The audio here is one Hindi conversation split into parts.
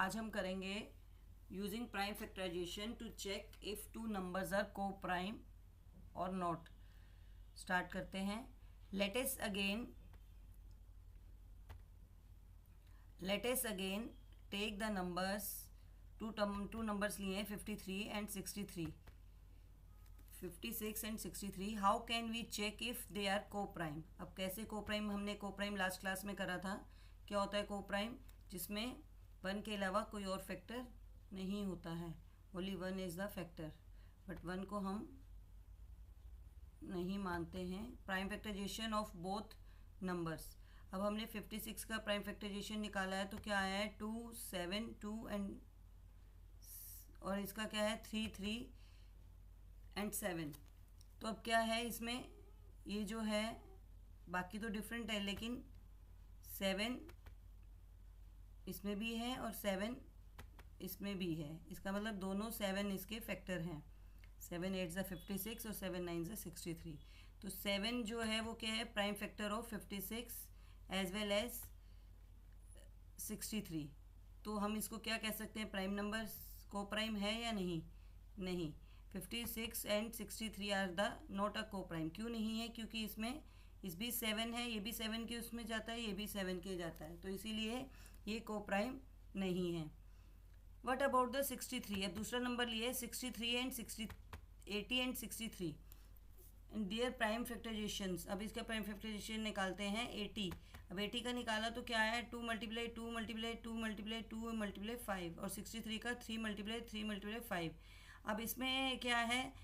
आज हम करेंगे using prime factorization to check if two numbers are coprime और नॉट। स्टार्ट करते हैं। Let us again take the numbers two numbers लिए 53 and 63, 56 and 63। How can we check if they are coprime. अब कैसे को प्राइम, हमने को प्राइम लास्ट क्लास में करा था। क्या होता है को प्राइम? जिसमें वन के अलावा कोई और फैक्टर नहीं होता है, only one is the factor, but one को हम नहीं मानते हैं। Prime factorization of both numbers. अब हमने 56 का प्राइम फैक्टराइजेशन निकाला है, तो क्या आया है 2 7 2 एंड, और इसका क्या है 3 3 एंड 7। तो अब क्या है इसमें, ये जो है बाकी तो डिफरेंट है, लेकिन 7 इसमें भी है और 7 इसमें भी है। इसका मतलब दोनों 7 इसके फैक्टर हैं। 7 8 ज़ा 56 और 7 9 ज़ा 63। तो 7 जो है वो क्या है, prime factor of 56 as well as 63। तो हम इसको क्या कह सकते हैं, प्राइम नंबर्स को प्राइम है या नहीं? नहीं। 56 and 63 are the not a coprime. क्यों नहीं है? क्योंकि इसमें इस भी 7 है, ये भी 7 के उसमें जाता है, ये भी 7 के जाता है, तो इसीलिए ये को प्राइम नहीं है। What about the 63? अब दूसरा नंबर लिए 63 and 80 and 63 and their prime factorizations. अब इसका प्राइम फैक्टराइजेशन निकालते हैं 80। अब 80 का निकाला तो क्या है 2 मल्टीप्लाई 2 मल्टीप्लाई 2 मल्टीप्लाई 2 मल्टीप्लाई 5, और 63 का 3 मल्टीप्लाई 3 मल्टीप्लाई 5। अब इसमें क्या है,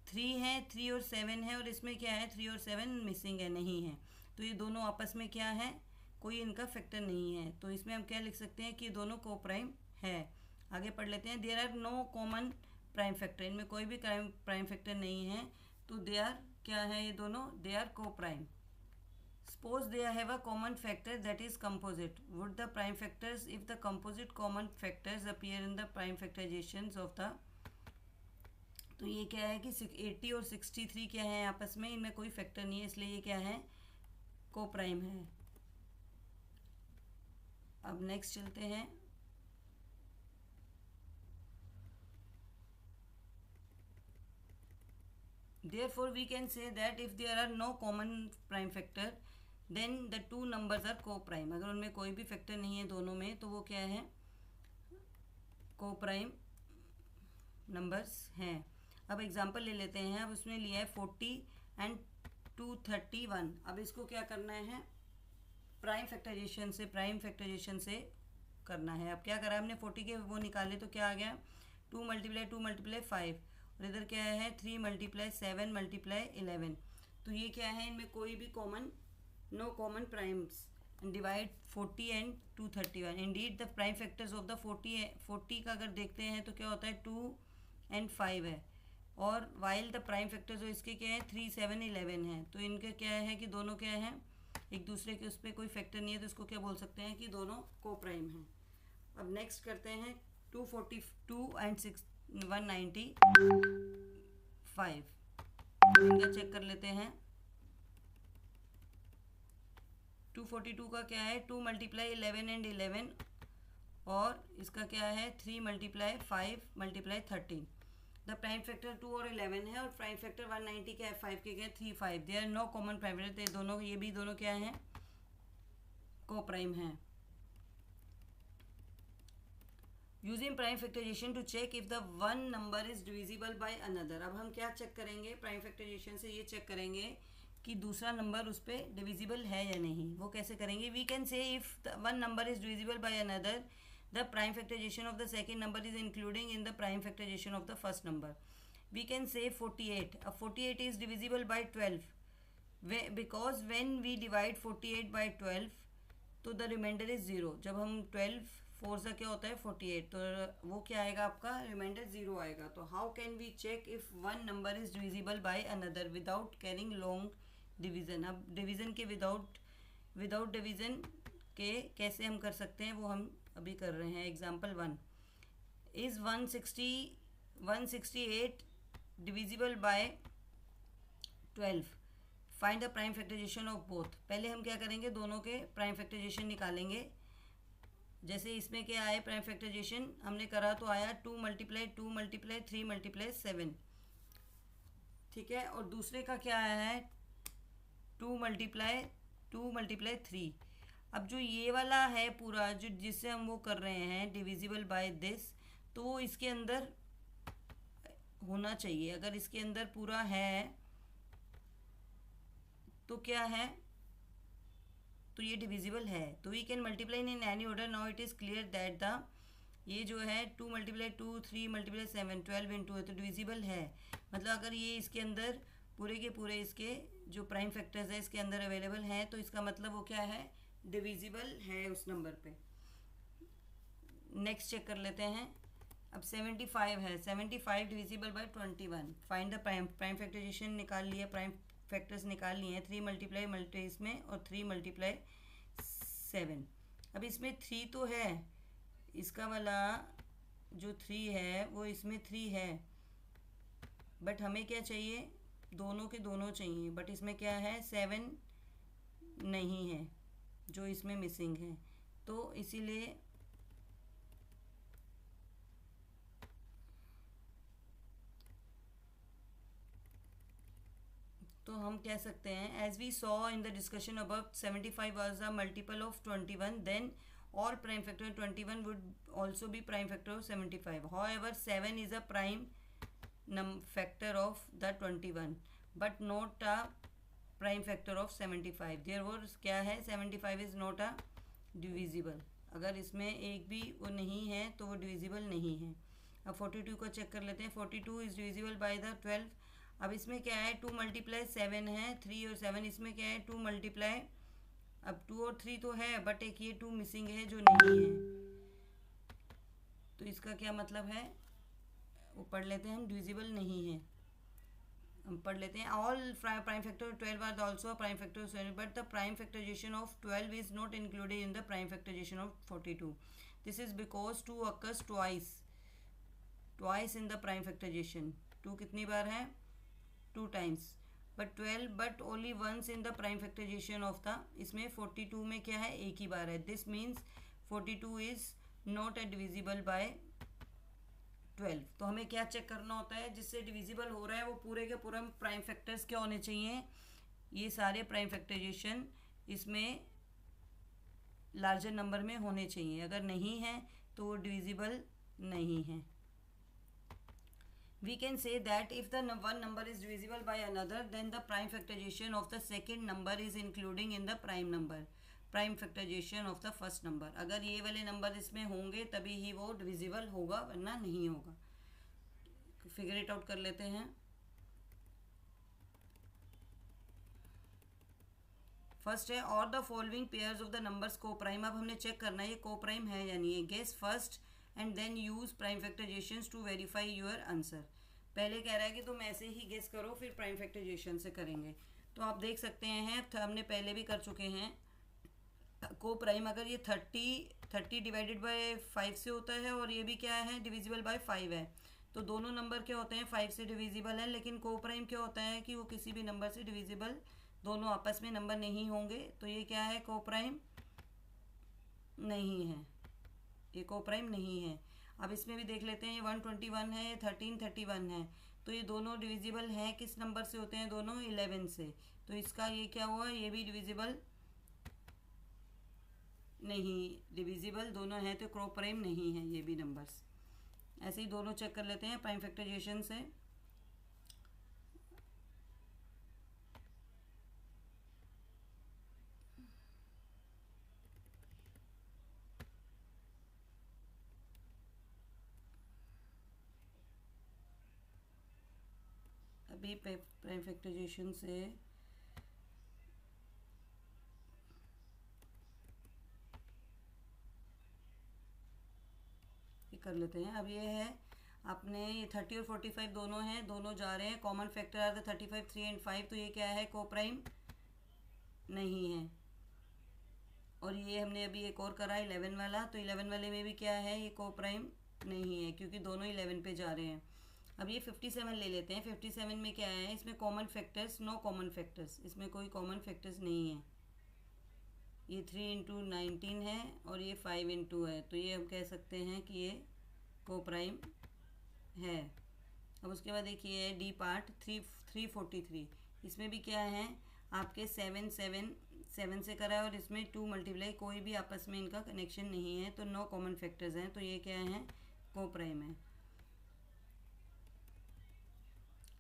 3 है, 3 और 7 है, और इसमें क्या है 3 और 7 मिसिंग है, नहीं है। तो ये दोनों आपस में क्या है, कोई इनका फैक्टर नहीं है। तो इसमें हम क्या लिख सकते हैं कि ये दोनों को प्राइम है। आगे पढ़ लेते हैं। There are no common prime factor. इनमें कोई भी प्राइम फैक्टर नहीं है, तो दे आर क्या है, ये दोनों दे आर को prime. Suppose they have a common factor that is composite. Would the prime factors if the composite common factors appear in the prime factorisations of the. तो ये क्या है कि 80 और 63 क्या है आपस में, इनमें कोई फैक्टर नहीं है, इसलिए ये क्या है, को प्राइम है। अब नेक्स्ट चलते हैं। Therefore we can say that if there are no common prime factor then the two numbers are co-prime। अगर उनमें कोई भी फैक्टर नहीं है दोनों में, तो वो क्या है, को प्राइम नंबर्स हैं। अब एग्जांपल ले लेते हैं। अब उसमें लिया है 40 एंड 231। अब इसको क्या करना है, प्राइम फैक्टराइजेशन से करना है। अब क्या करा हमने, 40 के वो निकाले तो क्या आ गया 2 मल्टीप्लाई 5, और इधर क्या है 3 मल्टीप्लाई 7 मल्टीप्लाई 11। तो ये क्या है, इनमें कोई भी no common primes. Divide 40 and 231। Indeed the prime factors of the 40 का अगर देखते हैं तो क्या होता है 2 एंड 5 है, और वाइल द प्राइम फैक्टर्स जो इसके क्या है 3 7 11 है। तो इनके क्या है कि दोनों क्या है, एक दूसरे के उस पर कोई फैक्टर नहीं है, तो इसको क्या बोल सकते हैं कि दोनों को प्राइम हैं। अब नेक्स्ट करते हैं 242 एंड 195। इनका चेक कर लेते हैं। 242 का क्या है 2 मल्टीप्लाई 11 एंड 11, और इसका क्या है 3 multiply 5 multiply 13। The prime factor 2 और 11 है, और प्राइम फैक्टर 190 क्या है 5 के क्या है 3 5। They are no common prime factor. दोनों ये भी दोनों क्या हैं, को प्राइम हैं। Using prime factorization to check if the one number is divisible by another. अब हम क्या चेक करेंगे, प्राइम फैक्टराइजेशन से ये चेक करेंगे कि दूसरा नंबर उस पर डिविजिबल है या नहीं। वो कैसे करेंगे, we can say if the one number is divisible by another the prime factorization of the second number is including in the prime factorization of the first number. We can say 48। अब 48 is divisible by 12 because when we divide 48 by 12 तो द रिमाइंडर इज 0। जब हम 12 4 से क्या होता है 48, तो वो क्या आएगा आपका, रिमाइंडर 0 आएगा। तो how can we check if one number is divisible by another without carrying long division. अब डिवीजन के विदाउट डिवीजन के कैसे हम कर सकते हैं, वो हम अभी कर रहे हैं। Example 1 is 168 divisible by 12। Find the prime factorization of both. पहले हम क्या करेंगे, दोनों के प्राइम फैक्टराइजेशन निकालेंगे। जैसे इसमें क्या आए प्राइम फैक्टराइजेशन हमने करा तो आया 2 मल्टीप्लाई 2 मल्टीप्लाई 3 मल्टीप्लाई 7, ठीक है। और दूसरे का क्या आया है 2 मल्टीप्लाई 2 मल्टीप्लाई 3। अब जो ये वाला है पूरा जो जिससे हम वो कर रहे हैं डिविजिबल बाय दिस, तो इसके अंदर होना चाहिए। अगर इसके अंदर पूरा है तो क्या है, तो ये डिविजिबल है। तो we can multiply in any order. Now it is clear that the ये जो है 2 मल्टीप्लाई 2 3 मल्टीप्लाई 7 12 इंटू है तो डिविजिबल है। मतलब अगर ये इसके अंदर पूरे के पूरे इसके जो प्राइम फैक्टर्स है इसके अंदर अवेलेबल हैं तो इसका मतलब वो क्या है, डिविजिबल है उस नंबर पे। नेक्स्ट चेक कर लेते हैं। अब 75 है, 75 divisible by 21। Find the prime factorization निकाल लिया, प्राइम फैक्टर्स निकाल लिए हैं। 3 मल्टीप्लाई इसमें और 3 मल्टीप्लाई 7। अब इसमें 3 तो है, इसका वाला जो 3 है वो इसमें 3 है, बट हमें क्या चाहिए, दोनों के दोनों चाहिए। बट इसमें क्या है 7 नहीं है जो इसमें मिसिंग है, तो इसीलिए तो हम कह सकते हैं as we saw in the discussion about 75 was a multiple of 21, then all prime factor of 21 would also be prime factor of 75. However, 7 is a prime factor of the 21 but not a prime factor of 75. Therefore क्या है 75 is not a divisible. अगर इसमें एक भी वो नहीं है तो वो divisible नहीं है। अब 42 को चेक कर लेते हैं। 42 is divisible by the 12। अब इसमें क्या है 2 मल्टीप्लाई 7 है, 3 और 7। इसमें क्या है 2 मल्टीप्लाई, अब 2 और 3 तो है बट एक ये 2 मिसिंग है जो नहीं है, तो इसका क्या मतलब है, वो पढ़ लेते हैं हम, डिविजिबल नहीं है। हम पढ़ लेते हैं all prime factor 12 are also prime factor but the prime factorization of 12 is not included in the prime factorization of 42। This is because 2 occurs twice in the prime factorization. 2 कितनी बार है, 2 times, but 12 but only once in the prime factorization of the, इसमें 42 में क्या है एक ही बार है। This means 42 is not a divisible by 12। तो हमें क्या चेक करना होता है, जिससे डिविजिबल हो रहा है वो पूरे के पूरे प्राइम फैक्टर्स क्या होने चाहिए, ये सारे प्राइम फैक्टराइजेशन इसमें लार्जर नंबर में होने चाहिए। अगर नहीं है तो वो डिविजिबल नहीं है। We can say that if the one number is divisible by another, then the prime factorization of the second number is including in the prime factorization of the first number। अगर ये वाले नंबर इसमें होंगे तभी ही वो डिविजिबल होगा, वरना नहीं होगा। फिगर इट आउट कर लेते हैं। फर्स्ट है और the following pairs of the numbers coprime. अब हमने चेक करना है ये को प्राइम है या नहीं है। Guess first and then use prime factorization to verify your answer. पहले कह रहा है कि तुम ऐसे ही गेस करो फिर प्राइम फैक्टराइजेशन से करेंगे। तो आप देख सकते हैं हमने पहले भी कर चुके हैं को प्राइम। अगर ये 30 डिवाइडेड बाय 5 से होता है और ये भी क्या है डिविजिबल बाय 5 है, तो दोनों नंबर क्या होते हैं 5 से डिविजिबल है। लेकिन को प्राइम क्या होता है कि वो किसी भी नंबर से डिविजिबल, दोनों आपस में नंबर नहीं होंगे, तो ये क्या है को प्राइम नहीं है, ये को प्राइम नहीं है। अब इसमें भी देख लेते हैं ये 121 है, 1331 है, तो ये दोनों डिविजिबल हैं। किस नंबर से होते हैं दोनों, 11 से। तो इसका ये क्या हुआ, ये भी डिविजिबल नहीं, डिविजिबल दोनों हैं तो को प्राइम नहीं है ये भी नंबर्स। ऐसे ही दोनों चेक कर लेते हैं प्राइम फैक्टराइजेशन से। अभी प्राइम फैक्टराइजेशन से कर लेते हैं। अब ये है अपने ये 30 और 45 दोनों हैं, दोनों जा रहे हैं। Common factor are the 35 3 and 5, तो ये क्या है को प्राइम नहीं है। और ये हमने अभी एक और करा 11 वाला, तो 11 वाले में भी क्या है ये को प्राइम नहीं है क्योंकि दोनों 11 पे जा रहे हैं। अब ये 57 ले लेते हैं। 57 में क्या है, इसमें common factors, no common factors, इसमें कोई कॉमन फैक्टर्स नहीं है, ये 3 × 19 है और ये 5 × है, तो ये हम कह सकते हैं कि ये कोप्राइम है। अब उसके बाद देखिए डी पार्ट 343, इसमें भी क्या है आपके 7 से करा है और इसमें 2 मल्टीप्लाई, कोई भी आपस में इनका कनेक्शन नहीं है, तो नो कॉमन फैक्टर्स हैं, तो ये क्या है कोप्राइम है।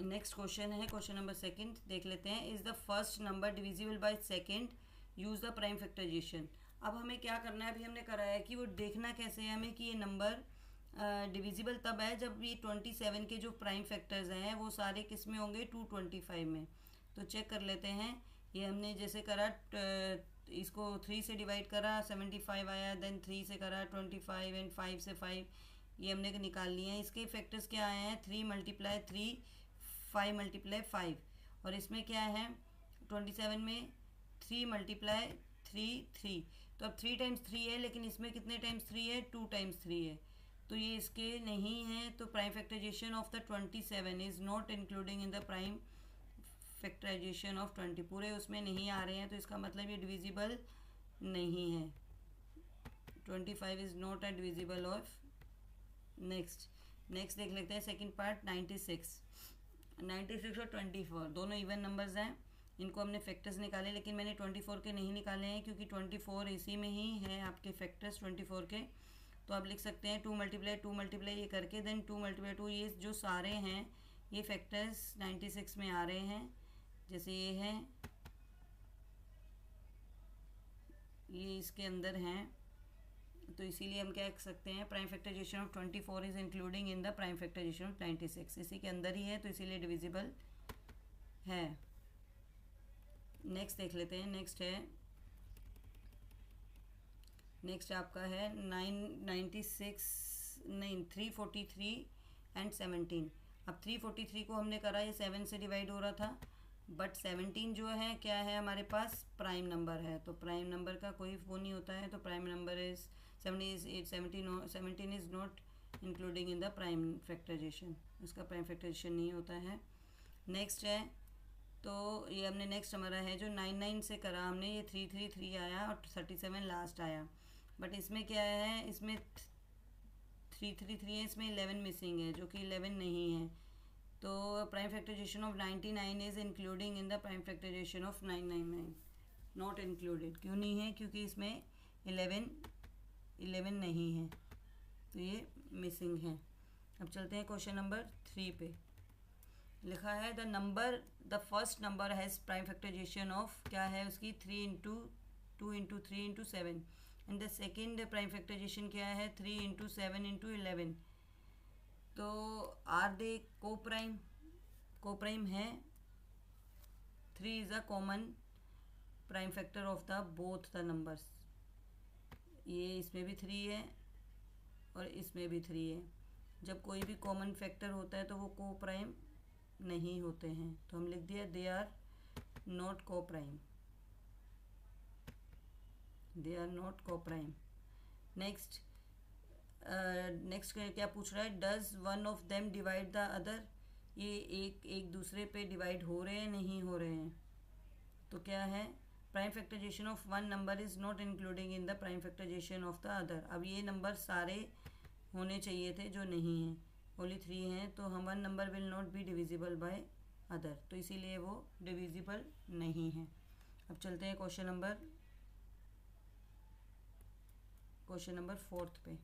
नेक्स्ट क्वेश्चन है क्वेश्चन नंबर 2 देख लेते हैं। Is the first number divisible by second, use the prime factorization. अब हमें क्या करना है, अभी हमने कराया है कि वो देखना कैसे है हमें कि ये नंबर डिविजिबल तब है जब ये 27 के जो प्राइम फैक्टर्स हैं वो सारे किस में होंगे 225 में। तो चेक कर लेते हैं। ये हमने जैसे करा इसको 3 से डिवाइड करा 75 आया, देन 3 से करा 25 एंड 5 से 5, ये हमने निकाल लिए हैं। इसके फैक्टर्स क्या आए हैं 3 × 3 5 × 5, और इसमें क्या है 27 में 3 × 3 3, तो अब 3 × 3 है, लेकिन इसमें कितने टाइम्स 3 है 2 × 3 है, तो ये इसके नहीं है। तो prime factorization of the 27 is not including in the prime factorization of 20, पूरे उसमें नहीं आ रहे हैं, तो इसका मतलब ये डिविजिबल नहीं है। 25 is not a divisible of. Next देख लेते हैं सेकंड पार्ट 96 और 24 दोनों इवन नंबर्स हैं, इनको हमने फैक्टर्स निकाले, लेकिन मैंने 24 के नहीं निकाले हैं क्योंकि 24 इसी में ही है आपके फैक्टर्स 24 के। तो आप लिख सकते हैं 2 × 2 ये करके, देन 2 × 2, ये जो सारे हैं ये फैक्टर्स 96 में आ रहे हैं। जैसे ये है, ये इसके अंदर हैं, तो इसीलिए हम क्या कह सकते हैं prime factorization of 24 is including in the prime factorization of 96, इसी के अंदर ही है, तो इसीलिए डिविजिबल है। नेक्स्ट देख लेते हैं। नेक्स्ट आपका है 343 एंड 17। अब 343 को हमने करा, ये 7 से डिवाइड हो रहा था, बट 17 जो है क्या है हमारे पास प्राइम नंबर है, तो प्राइम नंबर का कोई वो नहीं होता है, तो prime number is 17 is not including in the prime factorization, इसका प्राइम फैक्टराइजेशन नहीं होता है। नेक्स्ट है, तो ये हमने नेक्स्ट हमारा है जो 99 से करा हमने, ये 333 आया और 37 लास्ट आया, बट इसमें क्या है, इसमें 333 है, इसमें 11 मिसिंग है, जो कि 11 नहीं है, तो prime factorization of 99 is including in the prime factorization of 999, not included. क्यों नहीं है, क्योंकि इसमें 11 नहीं है, तो ये मिसिंग है। अब चलते हैं क्वेश्चन नंबर 3 पे। लिखा है the first number has prime factorization of, क्या है उसकी 3 × 2 × 3 × 7, and the second prime factorization क्या है 3 × 7 × 11। तो आर दे कोप्राइम है। 3 is a common prime factor of the both the numbers, ये इसमें भी 3 है और इसमें भी 3 है। जब कोई भी कॉमन फैक्टर होता है तो वो कोप्राइम नहीं होते हैं, तो हम लिख दिया they are not coprime, they are not coprime. Next क्या पूछ रहा है, does one of them divide the other, ये एक दूसरे पे डिवाइड हो रहे हैं नहीं हो रहे हैं, तो क्या है prime factorization of one number is not including in the prime factorization of the other. अब ये नंबर सारे होने चाहिए थे जो नहीं हैं, ओनली 3 हैं, तो हम one number will not be divisible by other, तो इसीलिए वो डिविजिबल नहीं है। अब चलते हैं क्वेश्चन नंबर 4 पे।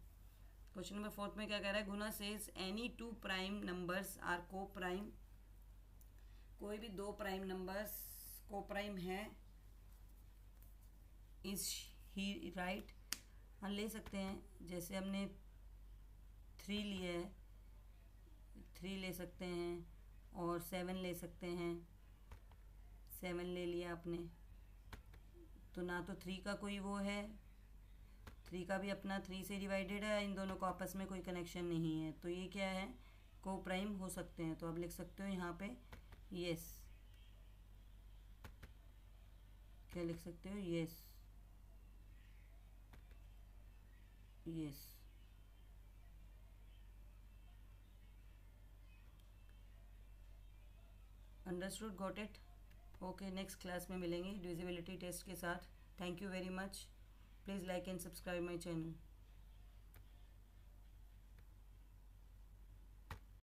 क्वेश्चन नंबर 4 में क्या कह रहा है, Guna says any 2 prime numbers are coprime, कोई भी 2 प्राइम नंबर्स को प्राइम है, इज ही राइट। हम ले सकते हैं, जैसे हमने 3 लिया है, 3 ले सकते हैं और 7 ले सकते हैं, 7 ले लिया आपने, तो ना तो 3 का कोई वो है, 3 का भी अपना 3 से डिवाइडेड है, इन दोनों का आपस में कोई कनेक्शन नहीं है, तो ये क्या है को प्राइम हो सकते हैं। तो आप लिख सकते हो यहाँ पे यस, क्या लिख सकते हो yes, yes. Understood, got it. Okay, next class में मिलेंगे डिविजिबिलिटी टेस्ट के साथ। Thank you very much. Please like and subscribe my channel.